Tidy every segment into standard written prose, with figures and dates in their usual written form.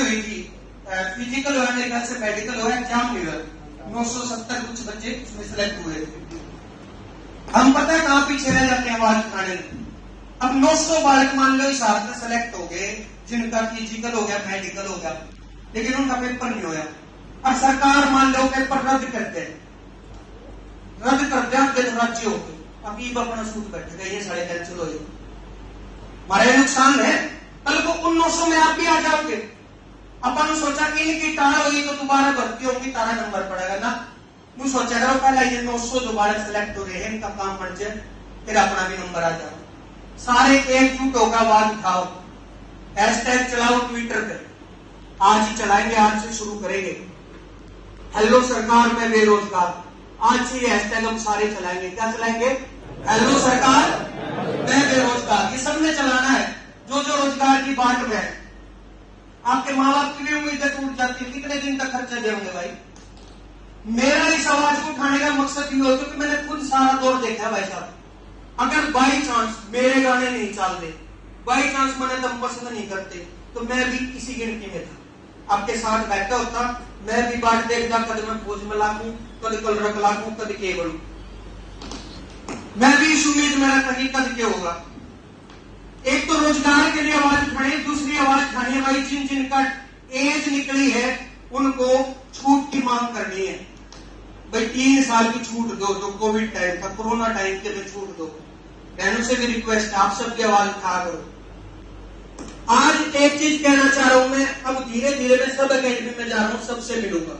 हुई थी, फिजिकल हुआ, मेरे ख्याल से मेडिकल हुआ, एग्जाम नहीं हुआ, 970 कुछ बच्चे उसमें सेलेक्ट हुए थे। हम पता है कहां पीछे रह जाते हैं आवाज उठाने में। अब 900 बालक मान लो हिसाब से सेलेक्ट हो गए, जिनका फिजिकल हो गया, मेडिकल हो गया, लेकिन उनका पेपर नहीं होया। और सरकार मान लो पेपर रद्द करते हैं, रद्द करते हैं तो राज्य हो गए, अभी अपना सूट बैठे गए, ये साढ़े कैंसिल हो जाए, हमारे नुकसान है। कल को उन 900 में आप भी आ जाओगे। अपन सोचा कि इनकी टार होगी तो दोबारा भर्ती होगी, तारा नंबर पड़ेगा ना, तू सोचा करो पहला ये 900 दोबारा सेलेक्ट हो रहे हैं, इनका काम बन जाए, फिर अपना भी नंबर आ जाओ। सारे एकजुट होकर आवाज उठाओ, हैशटैग चलाओ ट्विटर पे, आज ही चलाएंगे, आज से शुरू करेंगे। हेलो सरकार मैं बेरोजगार, आज से ये हैशटैग हम सारे चलाएंगे। क्या चलाएंगे? हेलो सरकार मैं बेरोजगार। ये सबने चलाना है, जो जो रोजगार की बाट में है। आपके माँ बाप की भी उम्मीदें टूट जाती है, कितने दिन तक खर्चा देंगे भाई। मेरा इस आवाज को उठाने का मकसद ये हो, क्योंकि मैंने खुद सारा दौर देखा भाई साहब। अगर बाई चांस मेरे गाने नहीं चलते, बाई चांस मैंने दम पसंद नहीं करते, तो मैं भी इसी गिनती में था, आपके साथ बैठा होता, मैं भी बाट देखता, कद मैं फौज में लागू, कद कलरक लागू, कद के बनू, मैं भी इस उम्मीद में रहता कि कद के होगा। एक तो रोजगार के लिए आवाज उठानी, दूसरी आवाज उठानी है भाई जिन जिनका एज निकली है उनको छूट की मांग करनी है। भाई 3 साल की छूट दो, जो कोविड टाइम था, कोरोना टाइम के लिए छूट दो। बहनों से भी रिक्वेस्ट है, आप सबकी आवाज उठा करो। आज एक चीज कहना चाह रहा हूं मैं, अब धीरे धीरे मैं सब अकेडमी में जा रहा हूं, सबसे मिलूंगा,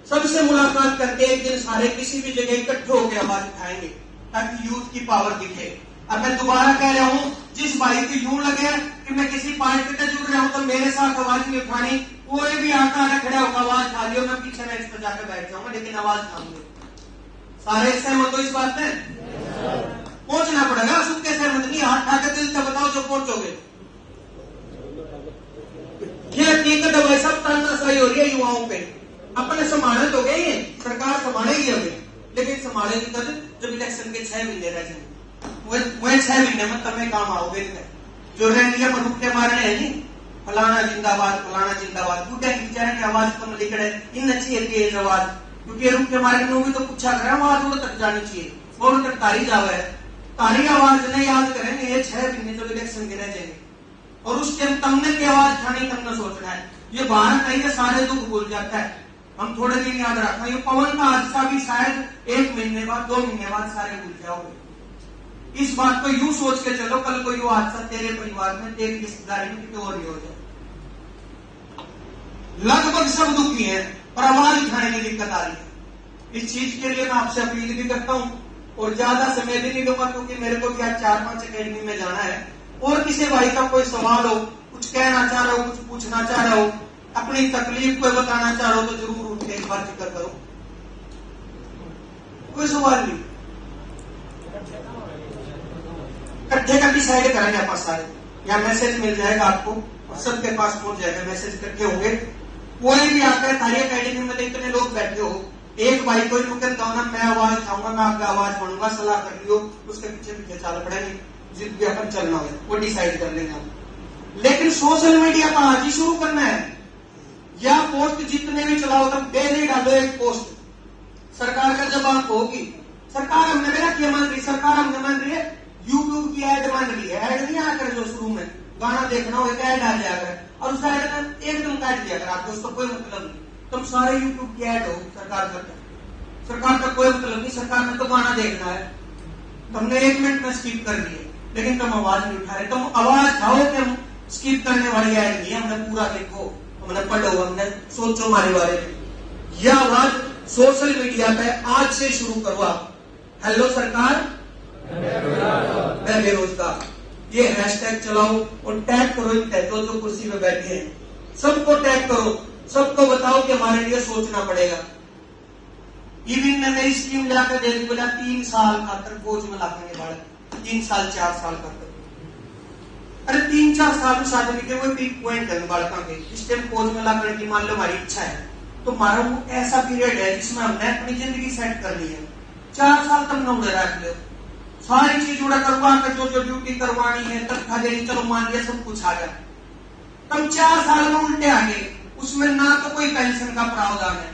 सबसे मुलाकात करके एक दिन सारे किसी भी जगह इकट्ठे होकर आवाज उठाएंगे, ताकि यूथ की पावर दिखे। अब मैं दोबारा कह रहा हूं, जिस भाई को यूं लगे कि मैं किसी पार्टी से जुड़ रहा हूं तो मेरे साथ आवाज नहीं उठानी, कोई भी आका खड़े होकर आवाज उठा लियो, मैं पीछे नेक्स्ट पर जाकर बैठ जाऊंगा, लेकिन आवाज उठाऊंगी। सारे सहमत हो इस बात में? पहुंचना पड़ेगा, सबके सहमत नहीं, हाथ उठा के दिल से बताओ जो पहुंचोगे। ये हकीकत है भाई, सब तानाशाही हो रही है युवाओं पे। अपने संभाले तो गए, सरकार संभालेगी अभी, लेकिन संभालेगी तब जब इलेक्शन के 6 महीने रह जाएंगे। वह 6 महीने में तुम्हें काम आओगे। जो रहेंगे पर रुके मारने है जी, फलाना जिंदाबाद, फलाना जिंदाबाद, टूटे बेचारे की आवाज कम लिखड़े, इन अच्छी है आवाज, क्योंकि रुके मारने भी तो पूछा करें, आवाज वो तक जानी चाहिए, और तक तारी जावे, तारी आवाज नहीं याद करेंगे, ये 6 महीने जब इलेक्शन के रह जाएंगे, और उस टाइम तमने की आवाज उठानी, तमने सोचना है। ये भारत है, ये सारे दुख भूल जाता है, हम थोड़े दिन याद रखना। ये पवन का हादसा भी शायद 1 महीने बाद, 2 महीने बाद सारे भूल जाओगे। इस बात को यूं सोच के चलो, कल कोई वो हादसा तेरे परिवार में, तेरी रिश्तेदारी में किसी और नहीं हो जाए। लगभग सब दुखी है, पर आवाज उठाने में दिक्कत आ रही है। इस चीज के लिए मैं आपसे अपील भी करता हूं, और ज्यादा समय भी नहीं लूंगा, क्योंकि मेरे को भी आज 4-5 अकेडमी में जाना है। और किसी भाई का कोई सवाल हो, कुछ कहना चाह रहा हो, कुछ पूछना चाह रहा हो, अपनी तकलीफ को बताना चाह रहा हो, तो जरूर उठ के एक बार जिक्र करो। कोई सवाल नहीं, इकट्ठे का डिसाइड करेंगे आप सारे, यहाँ मैसेज मिल जाएगा आपको, और सबके पास पहुंच जाएगा मैसेज, इकट्ठे होंगे। कोई भी आकर थारी अकेडमी में इतने लोग बैठे हो, एक भाई को कहता हूं ना, मैं आवाज उठाऊंगा, मैं आपका आवाज बनूंगा, सलाह कर लियो, उसके पीछे पीछे चाल पड़ेंगे, जिद भी अपन चलना हो वो डिसाइड कर लेंगे हम। लेकिन सोशल मीडिया पर आज ही शुरू करना है, या पोस्ट जितने भी चलाओ तब डेली डालो एक पोस्ट, सरकार का जवाब होगी। सरकार हमने मेरा क्या मान रही, सरकार हमने मान रही है यूट्यूब की ऐड मान रही है, ऐड नहीं आकर जो शुरू में गाना देखना हो एक ऐड आ जाएगा, और उस ऐड में एकदम काट दिया अगर आपको, उसका कोई मतलब नहीं, तुम सारे यूट्यूब की ऐड हो सरकार करता है, सरकार का कोई मतलब नहीं, सरकार ने तो गाना देखना है, तुमने 1 मिनट में स्किप कर दिए, लेकिन तुम आवाज नहीं उठा रहे। तुम आवाज उठाओ कि हम स्किप करने वाली ऐड नहीं, हमने पूरा देखो, हमने पढ़ो, हमने सोचो हमारे बारे में। यह आवाज सोशल मीडिया पे आज से शुरू करो आप, हेलो सरकार मैं बेरोजगार, ये हैशटैग चलाओ और टैग करो, जो कुर्सी पे बैठे हैं सबको टैग करो, सबको बताओ कि हमारे लिए सोचना पड़ेगा। इवन ने मेरी स्कीम लाकर दे दी, बोला 3 साल खातर बोझ में लाखेंगे बालक, 3 साल 4 साल खातर। अरे 3-4 साल उस आदमी के वो पीक पॉइंट है बालकों के, इस टाइम बोझ में लाकर की मान लो हमारी इच्छा है, तो हमारा वो ऐसा पीरियड है जिसमें हमने अपनी जिंदगी सेट कर ली है। 4 साल तक न उड़े रख लो, सारी चीज उड़ा करवा कर, जो जो ड्यूटी करवानी है तब खा देनी, चलो मान लिया सब कुछ आ गया, तब 4 साल में उल्टे आ गए, उसमें ना तो कोई पेंशन का प्रावधान है,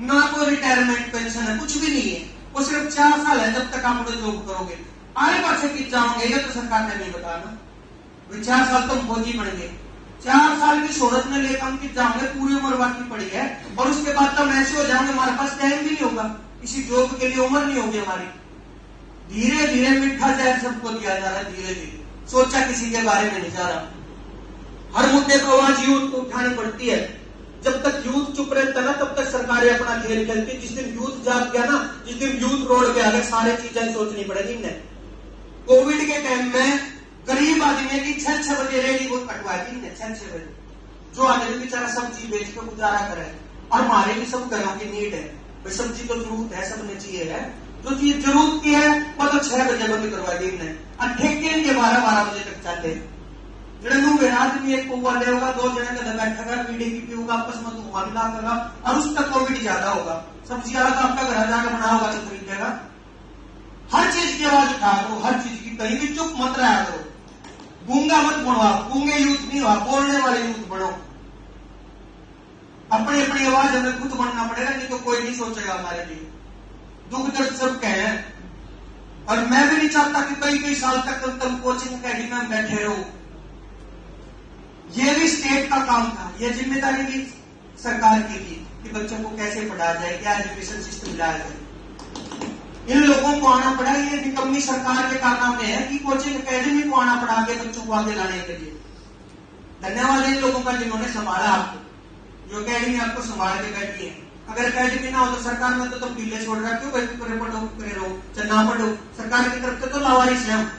ना कोई रिटायरमेंट पेंशन है, कुछ भी नहीं है। वो सिर्फ 4 साल है जब तक आप जॉब करोगे। आगे पाछे कित जाओगे ये तो सरकार ने नहीं बताना। 4 साल तुम फौजी बन गए, 4 साल की शोहरत में लेकर हम कित जाओगे, पूरी उम्र बाकी पड़ी है। और उसके बाद तो ऐसे हो जाओगे हमारे पास टाइम भी नहीं होगा, किसी जॉब के लिए उम्र नहीं होगी हमारी। धीरे धीरे मीठा जहर सबको दिया जा रहा है, धीरे धीरे सोचा किसी के बारे में नहीं जा रहा। हर मुद्दे को आवाज यूथ को उठानी पड़ती है। जब तक यूथ चुप रहता ना तब तक सरकारें अपना खेल खेलती। जिस दिन यूथ जाग गया ना, जिस दिन यूथ रोड पे आ गए, सारी चीजें सोचनी पड़ेगी इन्हें। कोविड के टाइम में गरीब आदमी की 6 बजे रेडी वो कटवा दी 6 बजे, जो आदमी बेचारा सब्जी बेच के गुजारा करे। और हमारे भी सब घरों की नीड है, भाई सब्जी तो जरूरत है, सबने चाहिए है, जो चीज जरूरत की है वो तो 6 बजे बंद करवा दी इन्हें। और ठेके के 12 बजे तक चलते। जड़े आदमी एक पौवा लेगा, 2 जने का बैठेगा, पीढ़ी की पीऊगा, आपस में धुआं मिला करेगा, और उसका कोविड ज्यादा होगा। सब्जी वाला तो आपका घर जाकर बना होगा तो खरीदेगा। हर चीज की आवाज उठा करो, हर चीज की, कहीं भी चुप मत रहा करो। गूंगा मत बनो, गूंगे यूथ नहीं हो, बोलने वाले यूथ बनो। अपनी अपनी आवाज हमें खुद बनना पड़ेगा, नहीं तो कोई नहीं सोचेगा हमारे लिए। दुख दर्द सब कहे, और मैं भी नहीं चाहता कि कई साल तक तुम कोचिंग अकेडमी में बैठे रहो। ये भी स्टेट का काम था, ये जिम्मेदारी भी सरकार की थी कि बच्चों को कैसे पढ़ाया जाए, क्या एजुकेशन सिस्टम लाया जाए। इन लोगों को आना पड़ा, ये निकम्मी सरकार के कारनामे है कि कोचिंग अकेडमी को आना पड़ा के बच्चों को आगे लाने के लिए। धन्यवाद इन लोगों का जिन्होंने संभाला आपको, जो अकेडमी आपको संभाल के बैठी है। अगर अकेडमी ना हो तो सरकार में तो तुम ढीले छोड़ रहे, क्यों भाई करे पढ़ो करे रहो चाहे ना पढ़ो। सरकार की तरफ से तो लावारिस है हम,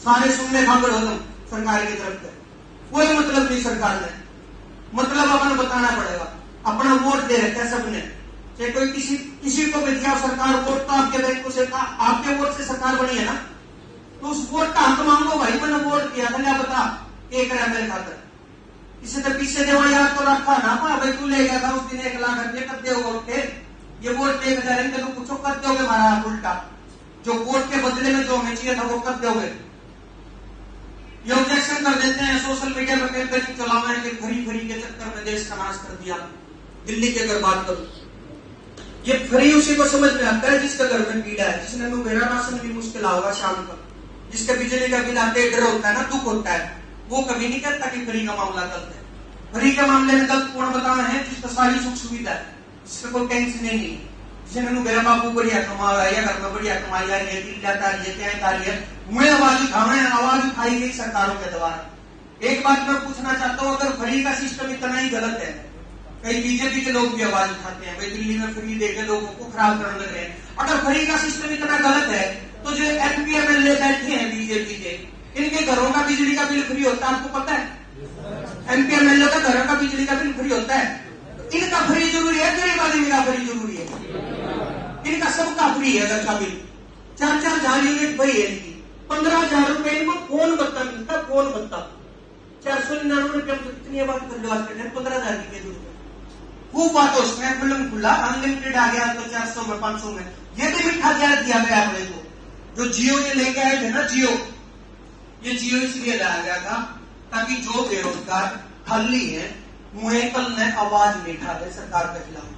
सारे सुनने भागड़ हो तुम सरकार की तरफ से। कोई मतलब नहीं सरकार ने, मतलब अपना बताना पड़ेगा। अपना वोट दे रखा है सबने, चाहे कोई किसी को भी दिया सरकार वोट, तो आपके बैंक से आपके वोट से सरकार बनी है ना, तो उस वोट का हक मांगो। भाई मैंने वोट दिया था, क्या बता एक मेरे खातर, किसी ने पीछे देवा याद तो रखा ना, भाई तू ले गया था उस दिन 1 लाख रुपये, कर दे वोट के, ये वोट 1000 तो पूछो कर दोगे हमारा उल्टा, जो वोट के बदले में जो हमें चाहिए था वो कर दोगे। ये ऑब्जेक्शन कर देते हैं, सोशल मीडिया पर कैंपेनिंग चलाना है कि फ्री के चक्कर में देश का नाश कर दिया। दिल्ली की अगर बात करूं, ये फ्री उसी को समझ में आता है जिसके घर में कीड़ा है, जिसने मेरा राशन भी मुश्किल होगा शाम का, जिसके बिजली का बिल आते डर होता है ना, दुख होता है, वो कभी नहीं कहता कि फ्री का मामला गलत है। फ्री के मामले में गलत कौन बताना है, जिसका सारी सुख सुविधा है, जिसका कोई टेंशन नहीं है, जिसने मेरा बापू बढ़िया कमा रहा है, घर में बढ़िया कमाई आ रही है, दिल जाता है, क्या रही है, मुझे आवाज उठाना है। आवाज उठाई गई सरकारों के द्वारा। एक बात मैं पूछना चाहता हूं, अगर फ्री का सिस्टम इतना ही गलत है, कई बीजेपी के लोग भी आवाज उठाते हैं, भाई दिल्ली में फ्री देके लोगों को खराब करने लग रहे हैं। अगर फ्री का सिस्टम इतना गलत है, तो जो एमपी एमएलए बैठे हैं बीजेपी के, इनके घरों का बिजली का बिल फ्री होता है, आपको पता है? एमपी एमएलए का घरों का बिजली का बिल फ्री होता है। इनका फ्री जरूरी है, गरीब आदमी का फ्री जरूरी है? इनका सबका फ्री है घर का बिल। 4,000 यूनिट भाई है इनकी, 15,000 रुपए इनको फोन भत्ता मिलता है, फोन भत्ता 499 रुपये। कितनी बात करने बात करते हैं, 15,000 की रुपए खूब बात हो, उसमें फिल्म खुला अनलिमिटेड आ गया तो 400 में 500 में। ये भी मीठा जहर दिया गया अपने को। जो जियो ये लेके आए थे ना, ये जियो इसलिए लाया गया था ताकि जो बेरोजगार खाली है मुझे कल ने आवाज नहीं उठा दे सरकार के खिलाफ,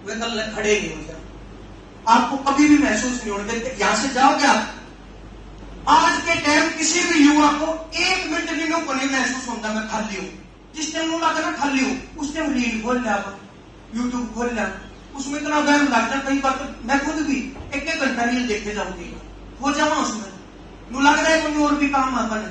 वे कल ने खड़े नहीं हो जाए। आपको कभी भी महसूस नहीं होने देते, यहां से जाओगे आप। आज के टाइम किसी भी युवा को 1 मिनट भी नहीं महसूस होता मैं खाली हूं। जिस टाइम लगा ना खाली हूं, उस टाइम रील खोल लिया, यूट्यूब खोल लिया, उसमें इतना वहम लगता है। कई बार तो मैं खुद भी 1-1 घंटा रील देखे जाऊंगी, हो जावा उसमें लग रहा है कोई और भी काम अपन।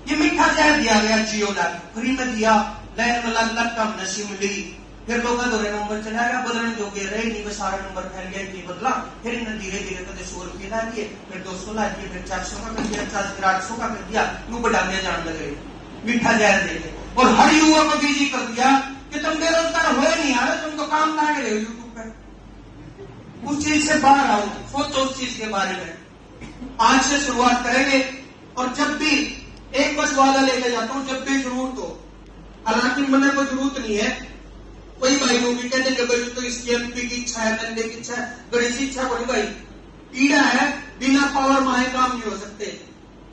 ये मीठा जहर दिया गया जियो लाख फ्री में दिया, लाइन में लग कम नसीब ली, फिर लोग नंबर चला गया, बदलने जो गे रहे नहीं, सारा नंबर फैल गया, नहीं बदला। फिर इन्हें धीरे धीरे कदे 100 रुपये ला दिए, फिर 200 ला दिए, फिर 400 का कर दिया, 800 का कर दिया, नू बढ़ाने जान लगे मीठा जहर देके। और हर युवा को बिजी कर दिया कि तुम बेरोजगार हो नहीं आ रहे, तुम तो काम लागे रहे हो यूट्यूब पे। उस चीज से बाहर आओ, सोचो उस चीज के बारे में। आज से शुरुआत करेंगे, और जब भी एक बस वादा लेके जाता हूं, जब भी जरूरत हो, हालांकि मैंने कोई जरूरत नहीं है, कोई भाई होगी कहते भाई तो इसकी एमपी की इच्छा है, करने की इच्छा है, गणेश की इच्छा कोई भाई कीड़ा है, बिना पावर माए काम नहीं हो सकते,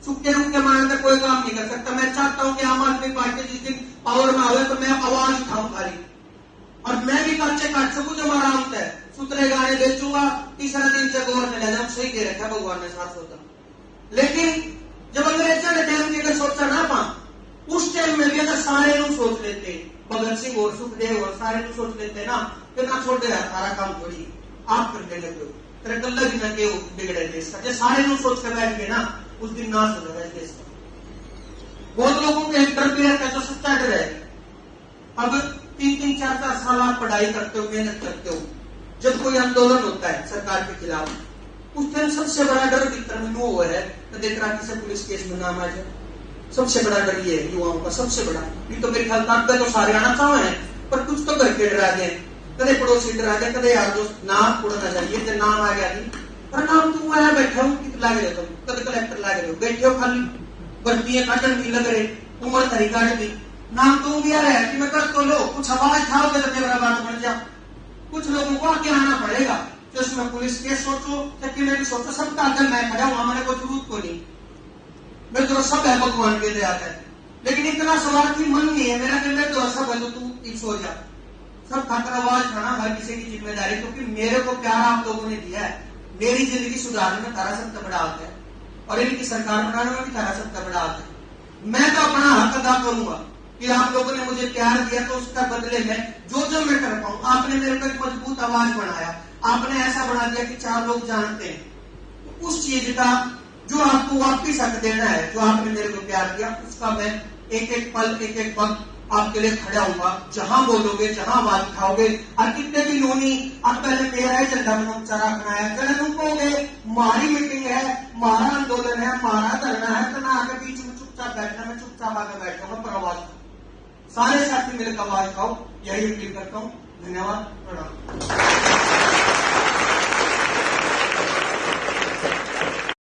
सुखे रुख के मारे का कोई काम नहीं कर सकता। मैं चाहता हूं कि आम आदमी पार्टी जिस दिन पावर में आवे तो मैं आवाज उठाऊं खाली, भी काचे काट सकूं जो आराम है, सुतरे गाने बेचूंगा, तीसरा दिन से गोवर में ले जाऊं, सही दे रखा भगवान ने साथ होता। लेकिन जब अंग्रेजों ने टाइम की अगर सोचा ना पा, उस टाइम में भी अगर सारे लोग सोच लेते, भगत सिंह और सुखदेव और सारे लोग सोच लेते ना, फिर ना छोड़ दे सारा काम थोड़ी आप करने लगे हो, तेरे कल्ला भी ना के बिगड़े देश का। जब सारे लोग सोच कर बैठ गए ना, उस दिन नाश हो जाएगा देश का। बहुत लोगों के एक डर भी रहता है, जो सच्चा डर है। अब 3-3, 4-4 साल आप पढ़ाई करते हो, मेहनत करते हो, जब कोई आंदोलन होता है सरकार के खिलाफ, उस टाइम सबसे बड़ा डर भीतर में वो है तो देख रहा किसी पुलिस केस में नाम आ जाए। सबसे बड़ा डर ये है युवाओं का, सबसे बड़ा। ये तो मेरे ख्याल तक तो सारे आना चाहे हैं, पर कुछ तो करके डरा गए, कदे पड़ोसी डरा गए, कदे यार दोस्त नाम उड़ना चाहिए, जब नाम आ गया नहीं, पर नाम तुम आया बैठा हूँ कि लागे तुम कदे कलेक्टर लागे हो, बैठे हो खाली भर्तियां काटन भी लग रहे, उम्र तरी काट दी, नाम तो भी आ रहा है कि मैं कर तो लो, कुछ आवाज खाओगे तो मेरा बात बन जा। कुछ लोगों को आगे आना पड़ेगा, तो इसमें पुलिस केस सोचो, चक्की में भी सोचो, सबका अगर मैं खड़ा हूं, हमारे को जरूरत को नहीं, मैं तो सब है भगवान के दया है। लेकिन इतना स्वार्थी मन नहीं है मेरा कि मैं तो सब है तो तू सो जा। सब खाकर आवाज उठाना हर किसी की जिम्मेदारी, क्योंकि मेरे को प्यार आप लोगों ने दिया है, मेरी जिंदगी सुधारने में तारा सबसे बड़ा हाथ है, और इनकी सरकार बनाने में भी तारा सबसे बड़ा हाथ है। मैं तो अपना हक अदा करूंगा कि आप लोगों ने मुझे प्यार दिया, तो उसका बदले में जो मैं कर पाऊं। आपने मेरे को एक मजबूत आवाज बनाया, आपने ऐसा बना दिया कि 4 लोग जानते हैं, तो उस चीज का जो आपको वापिस हक देना है, जो आपने मेरे को प्यार दिया, उसका मैं एक एक पल एक एक वक्त आपके लिए खड़ा हुआ। जहां बोलोगे, जहां आवाज उठाओगे, और कितने भी लोनी अब पहले मेरा ही झंडा बनो चारा बनाया, जरा तुम कहोगे मारी मीटिंग है, मारा आंदोलन है, मारा धरना है, तो मैं आगे बीच में चुपचाप बैठना, मैं चुपचाप आगे बैठूंगा, पर आवाज सारे साथी मेरे को आवाज खाओ, यही अपील करता हूँ। धन्यवाद, प्रणाम।